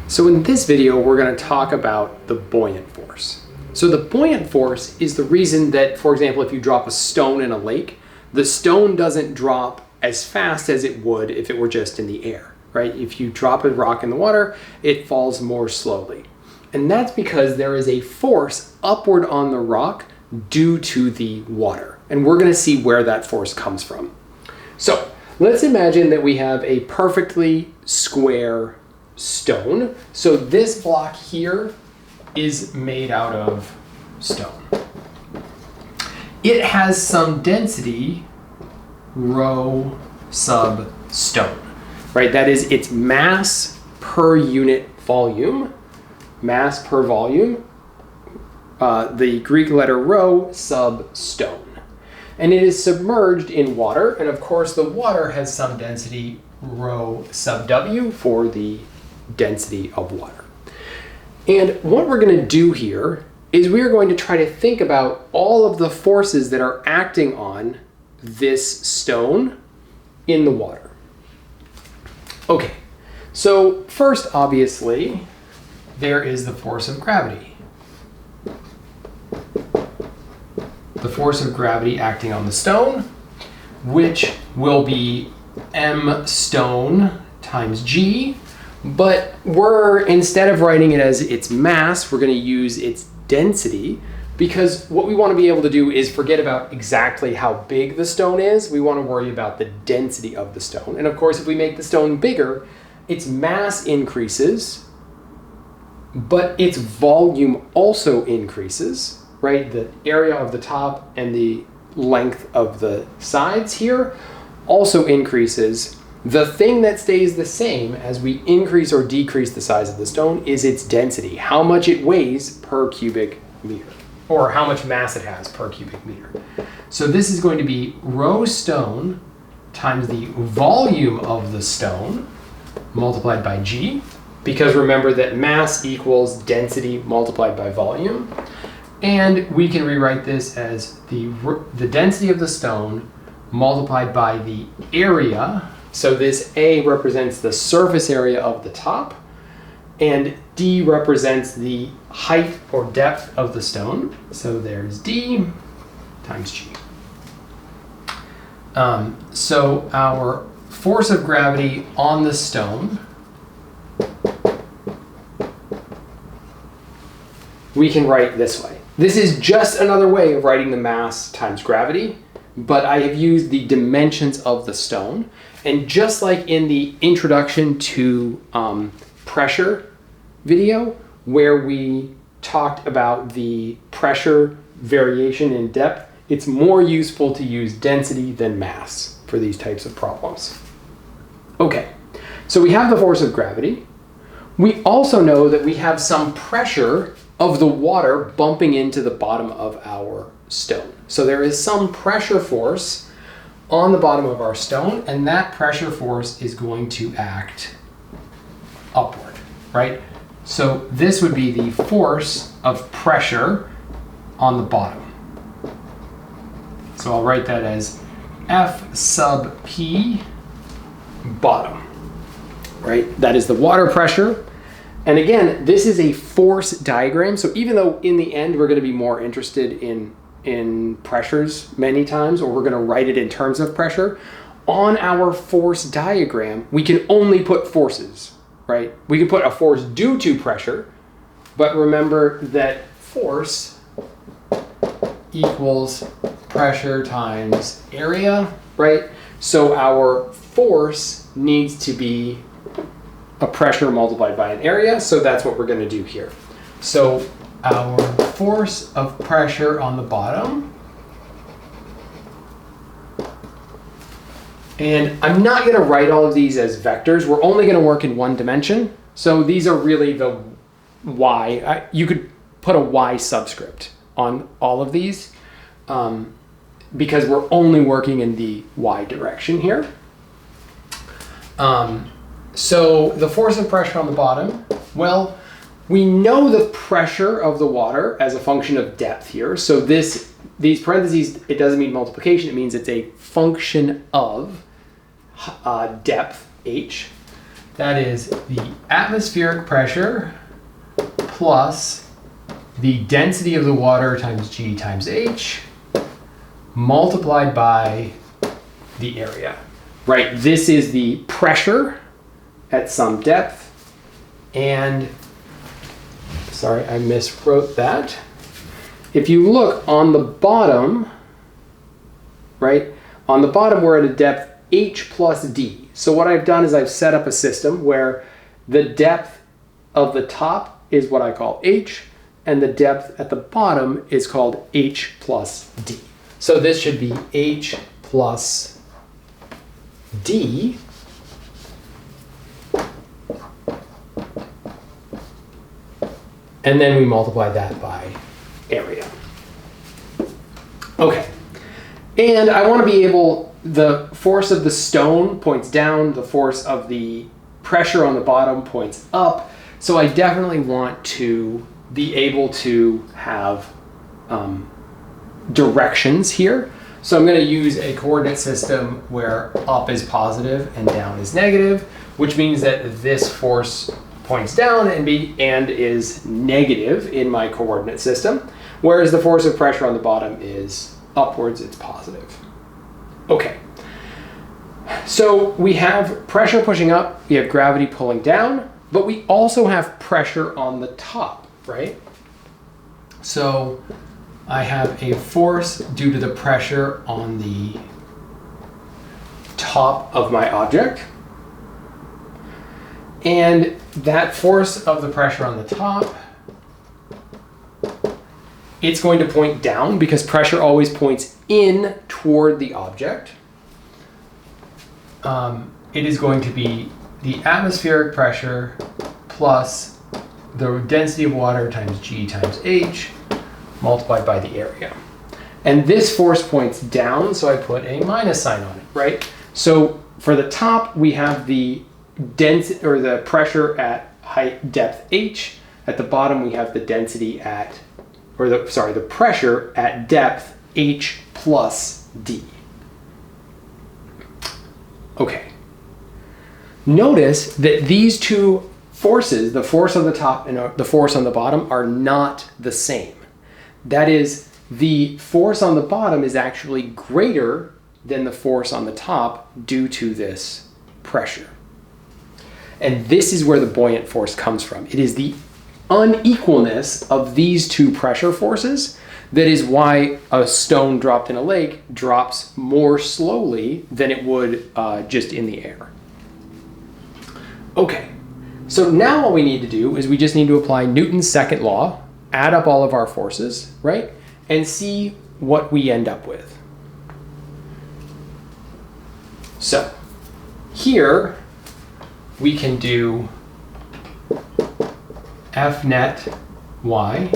So in this video, we're going to talk about the buoyant force. So the buoyant force is the reason that, for example, if you drop a stone in a lake, the stone doesn't drop as fast as it would if it were just in the air, right? If you drop a rock in the water, it falls more slowly. And that's because there is a force upward on the rock due to the water. And we're going to see where that force comes from. So let's imagine that we have a perfectly square stone. So this block here is made out of stone. It has some density, rho sub stone, right? That is its mass per unit volume, mass per volume, the Greek letter rho sub stone. And it is submerged in water, and of course the water has some density, rho sub W, for the density of water. And what we're going to do here is we are going to try to think about all of the forces that are acting on this stone in the water. Okay, so first, obviously, there is the force of gravity. The force of gravity acting on the stone, which will be m stone times g. But instead of writing it as its mass, we're going to use its density, because what we want to be able to do is forget about exactly how big the stone is. We want to worry about the density of the stone. And of course, if we make the stone bigger, its mass increases, but its volume also increases, right? The area of the top and the length of the sides here also increases. The thing that stays the same as we increase or decrease the size of the stone is its density, how much it weighs per cubic meter, or how much mass it has per cubic meter. So this is going to be rho stone times the volume of the stone multiplied by g, because remember that mass equals density multiplied by volume. And we can rewrite this as the density of the stone multiplied by the area. So this A represents the surface area of the top, and D represents the height or depth of the stone. So there's D times G. So our force of gravity on the stone, we can write this way. This is just another way of writing the mass times gravity, but I have used the dimensions of the stone. And just like in the introduction to pressure video, where we talked about the pressure variation in depth, it's more useful to use density than mass for these types of problems. Okay, so we have the force of gravity. We also know that we have some pressure of the water bumping into the bottom of our stone. So there is some pressure force on the bottom of our stone, and that pressure force is going to act upward, right? So this would be the force of pressure on the bottom. So I'll write that as F sub P bottom, right? That is the water pressure. And again, this is a force diagram. So even though in the end we're going to be more interested in pressures many times, or we're going to write it in terms of pressure, on our force diagram, we can only put forces, right? We can put a force due to pressure, but remember that force equals pressure times area, right? So our force needs to be a pressure multiplied by an area, so that's what we're going to do here. So our force of pressure on the bottom, and I'm not going to write all of these as vectors. We're only going to work in one dimension. So these are really the y. You could put a y subscript on all of these because we're only working in the y direction here. So the force of pressure on the bottom, well, we know the pressure of the water as a function of depth here. So these parentheses, it doesn't mean multiplication. It means it's a function of depth, h. That is the atmospheric pressure plus the density of the water times G times H multiplied by the area. Right, this is the pressure at some depth, and sorry, I miswrote that. If you look on the bottom, right, on the bottom we're at a depth H plus D. So what I've done is I've set up a system where the depth of the top is what I call H, and the depth at the bottom is called H plus D. So this should be H plus D and then we multiply that by area. Okay, and I want to be able, the force of the stone points down, the force of the pressure on the bottom points up, so I definitely want to be able to have directions here. So I'm going to use a coordinate system where up is positive and down is negative, which means that this force points down and is negative in my coordinate system, whereas the force of pressure on the bottom is upwards, it's positive. Okay, so we have pressure pushing up, we have gravity pulling down, but we also have pressure on the top, right? So I have a force due to the pressure on the top of my object. And that force of the pressure on the top, it's going to point down because pressure always points in toward the object. It is going to be the atmospheric pressure plus the density of water times G times H multiplied by the area. And this force points down, so I put a minus sign on it, right? So for the top, we have the density or the pressure at height depth H. At the bottom, we have the density at, the pressure at depth H plus D. Okay. Notice that these two forces, the force on the top and the force on the bottom, are not the same. That is, the force on the bottom is actually greater than the force on the top due to this pressure. And this is where the buoyant force comes from. It is the unequalness of these two pressure forces that is why a stone dropped in a lake drops more slowly than it would just in the air. Okay, so now all we need to do is we just need to apply Newton's second law, add up all of our forces, right? And see what we end up with. So here we can do F net y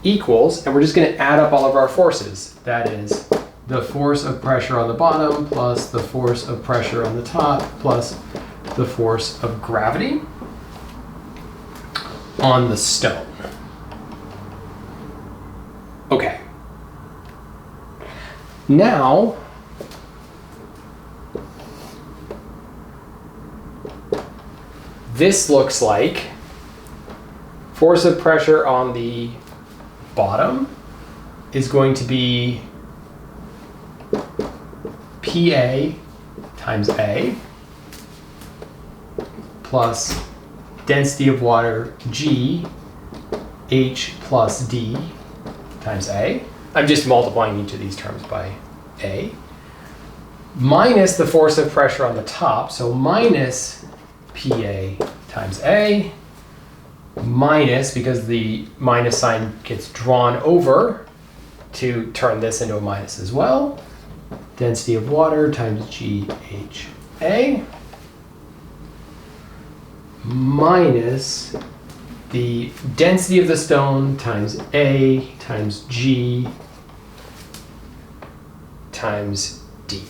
equals, and we're just going to add up all of our forces. That is the force of pressure on the bottom plus the force of pressure on the top plus the force of gravity on the stone. Okay. Now, this looks like force of pressure on the bottom is going to be PA times A plus density of water G H plus D times A. I'm just multiplying each of these terms by A, minus the force of pressure on the top, so minus PA times A, minus, because the minus sign gets drawn over to turn this into a minus as well, density of water times GHA, minus the density of the stone times A times G times D,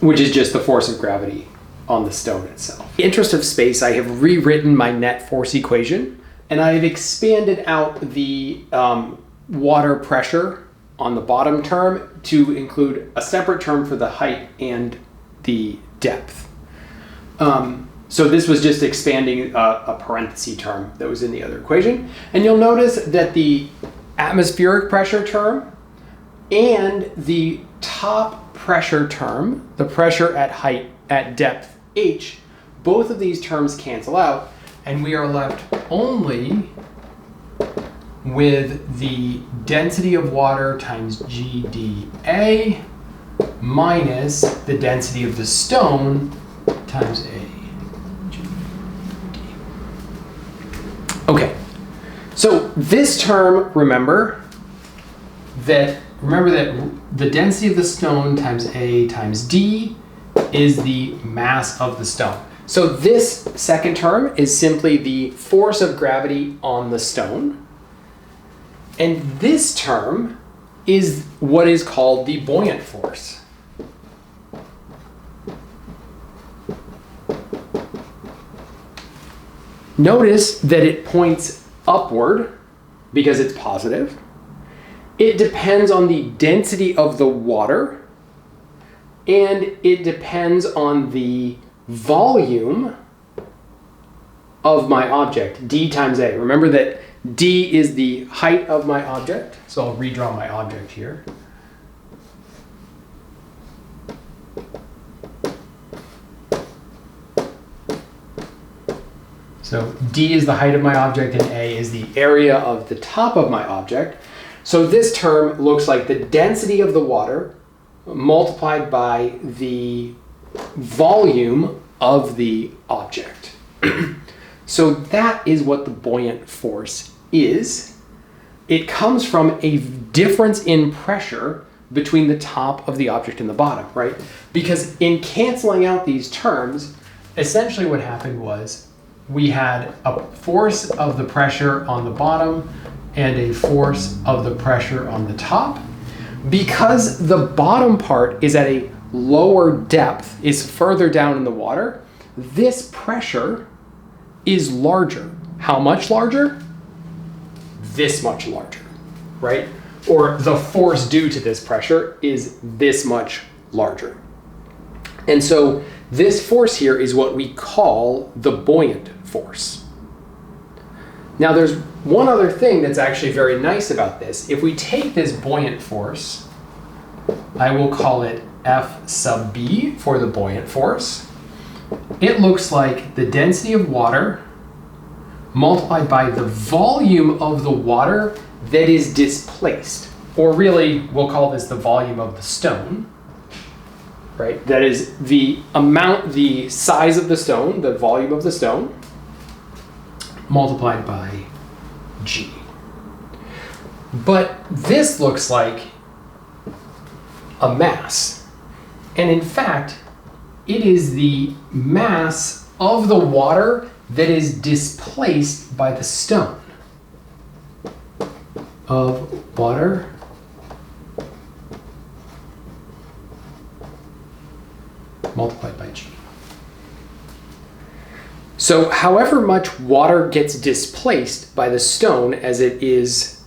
which is just the force of gravity on the stone itself. In the interest of space, I have rewritten my net force equation, and I have expanded out the water pressure on the bottom term to include a separate term for the height and the depth. So this was just expanding a parenthesis term that was in the other equation. And you'll notice that the atmospheric pressure term and the top pressure term, the pressure at depth h, both of these terms cancel out, and we are left only with the density of water times GdA minus the density of the stone times A. Okay, so this term, remember that the density of the stone times A times D is the mass of the stone. So this second term is simply the force of gravity on the stone. And this term is what is called the buoyant force. Notice that it points upward because it's positive. It depends on the density of the water, and it depends on the volume of my object, d times a. Remember that d is the height of my object, so I'll redraw my object here. So d is the height of my object and a is the area of the top of my object. So this term looks like the density of the water multiplied by the volume of the object. So that is what the buoyant force is. It comes from a difference in pressure between the top of the object and the bottom, right? Because in canceling out these terms, essentially what happened was we had a force of the pressure on the bottom and a force of the pressure on the top. Because the bottom part is at a lower depth, is further down in the water, this pressure is larger. How much larger? This much larger, right? Or the force due to this pressure is this much larger. And so this force here is what we call the buoyant force. Now there's one other thing that's actually very nice about this. If we take this buoyant force, I will call it F sub B for the buoyant force. It looks like the density of water multiplied by the volume of the water that is displaced. Or really, we'll call this the volume of the stone, right? That is the amount, the size of the stone, the volume of the stone, multiplied by G. But this looks like a mass. And in fact, it is the mass of the water that is displaced by the stone. Of water multiplied by G. So however much water gets displaced by the stone as it is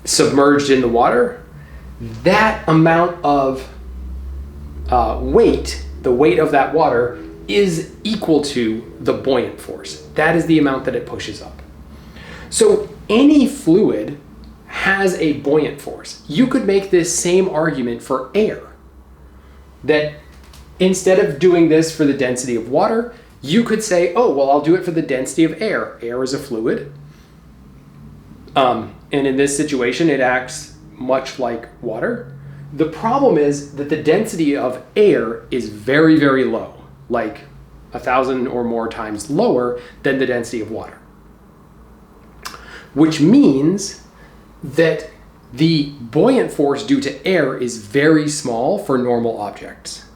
submerged in the water, that amount of weight, the weight of that water, is equal to the buoyant force. That is the amount that it pushes up. So any fluid has a buoyant force. You could make this same argument for air. That instead of doing this for the density of water, you could say, oh, well, I'll do it for the density of air. Air is a fluid. And in this situation, it acts much like water. The problem is that the density of air is very, very low, like 1,000 or more times lower than the density of water. Which means that the buoyant force due to air is very small for normal objects.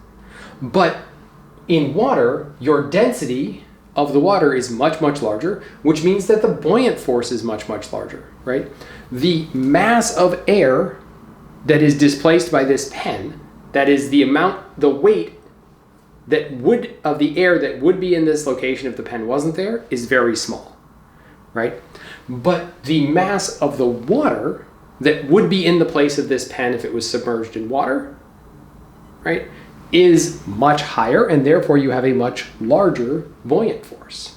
But in water, your density of the water is much, much larger, which means that the buoyant force is much, much larger, right? The mass of air that is displaced by this pen, that is the amount, the weight that would, of the air that would be in this location if the pen wasn't there, is very small, right? But the mass of the water that would be in the place of this pen if it was submerged in water, right, is much higher, and therefore you have a much larger buoyant force.